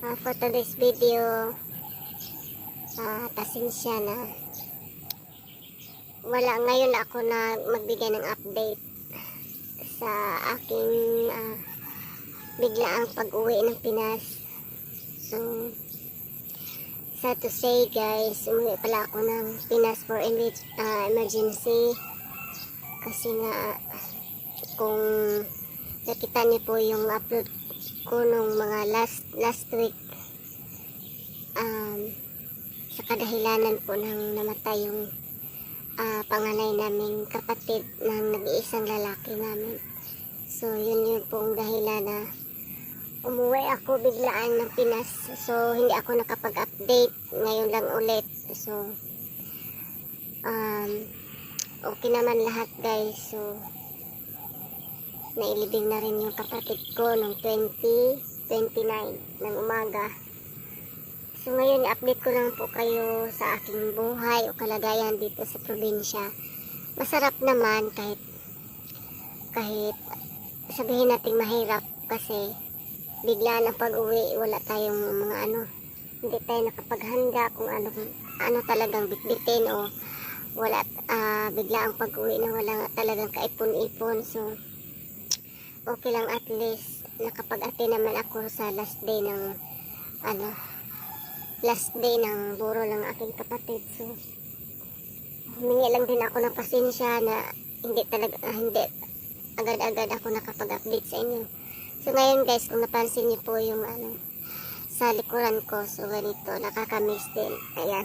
For today's video, pasensya na. Wala ngayon ako na magbigay ng update sa aking biglaang pag-uwi ng Pinas. So, sad to say guys, umuwi pala ako ng Pinas for emergency. Kasi nga, kung nakita niyo po yung upload ko nung mga last week, sa kadahilanan po nang namatay yung panganay naming kapatid ng nag-iisang lalaki namin. So yun pong dahilan na umuwi ako biglaan ng Pinas. So hindi ako nakapag-update ngayon lang ulit. So okay naman lahat guys. So nailibing na rin yung kapatid ko noong 2029 ng umaga. So ngayon i-update ko lang po kayo sa aking buhay o kalagayan dito sa probinsya. Masarap naman kahit sabihin natin mahirap kasi bigla na pag-uwi, wala tayong mga hindi tayo nakapaghanda kung ano talagang bitbitin o wala bigla ang pag-uwi na wala talagang kaipon-ipon. So okay lang, at least nakapag-attend naman ako sa last day ng buro ng aking kapatid. So humingi lang din ako ng pasensya na hindi agad-agad ako nakapag-update sa inyo. So ngayon guys, kung napansin niyo po yung sa likuran ko, so ganito, nakakamiss din. Ayan,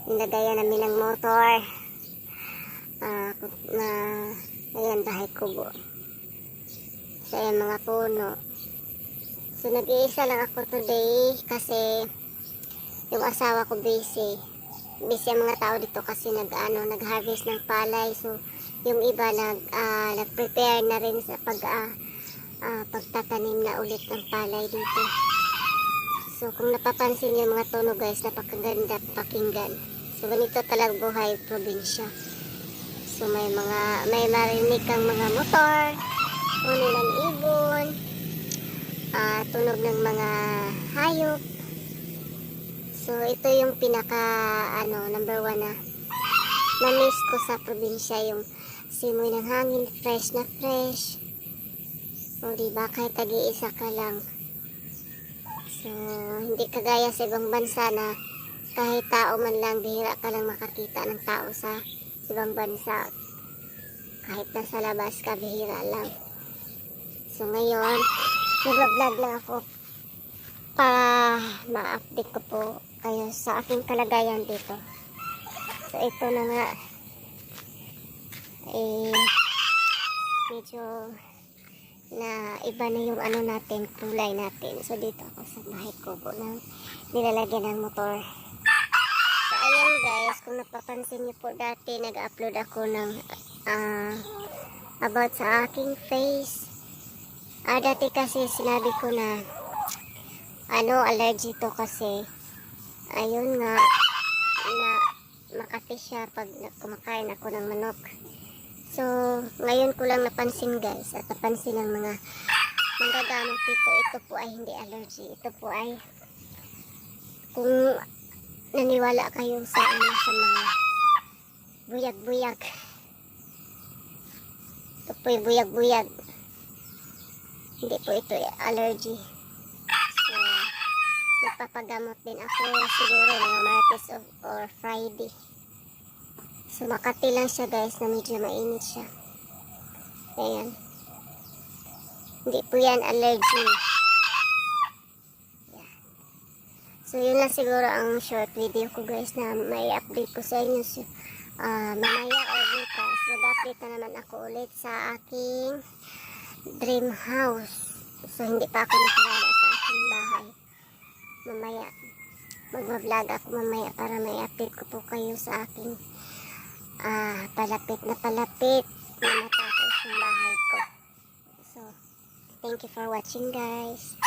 nilagayan namin ng motor ayan, bahay kubo sa mga puno. So nag-iisa lang ako today kasi yung asawa ko busy ang mga tao dito kasi nag-harvest ng palay. So yung iba nag-prepare na rin sa pagtatanim na ulit ng palay dito. So kung napapansin yung mga tunog guys, napakaganda pakinggan. So ganito talagang buhay probinsya. So may marinig kang mga motor, tunog ng ibon, tunog ng mga hayop. So ito yung pinaka number 1 na miss ko sa probinsya, yung simoy ng hangin, fresh na fresh. O diba, kahit tag-iisa ka lang. So hindi kagaya sa ibang bansa na kahit tao man lang, bihira ka lang makakita ng tao sa ibang bansa. Kahit nasa labas ka, bihira lang. So ngayon, nag-vlog lang ako para ma-update ko po kayo sa aking kalagayan dito. So ito na nga, medyo na iba na yung natin, kulay natin. So dito ako sa bahay kubo na nilalagyan ng motor. So ayan guys, kung napapansin niyo po, dati nag-upload ako ng about sa aking face. Dati kasi sinabi ko na allergy to kasi ayun nga na makati siya pag kumakain ako ng manok. So ngayon ko lang napansin guys, at napansin ng mga manggagamot dito, ito po ay hindi allergy. Ito po ay, kung naniwala kayo sa mga buyag-buyag, ito po ay buyag-buyag, hindi po ito allergy. So magpapagamot din ako siguro mga Martes or Friday. So Makati lang siya guys, na medyo mainit siya. Ayan, hindi po yan allergy. Yeah. So yun lang siguro ang short video ko guys na may update ko sa inyo. So, mamaya or bukas mag-update na naman ako ulit sa aking dream house. So hindi pa ako nakawala sa aking bahay. Mamaya mag-vlog ako mamaya para may update ko po kayo sa aking palapit na matapos yung bahay ko. So thank you for watching guys.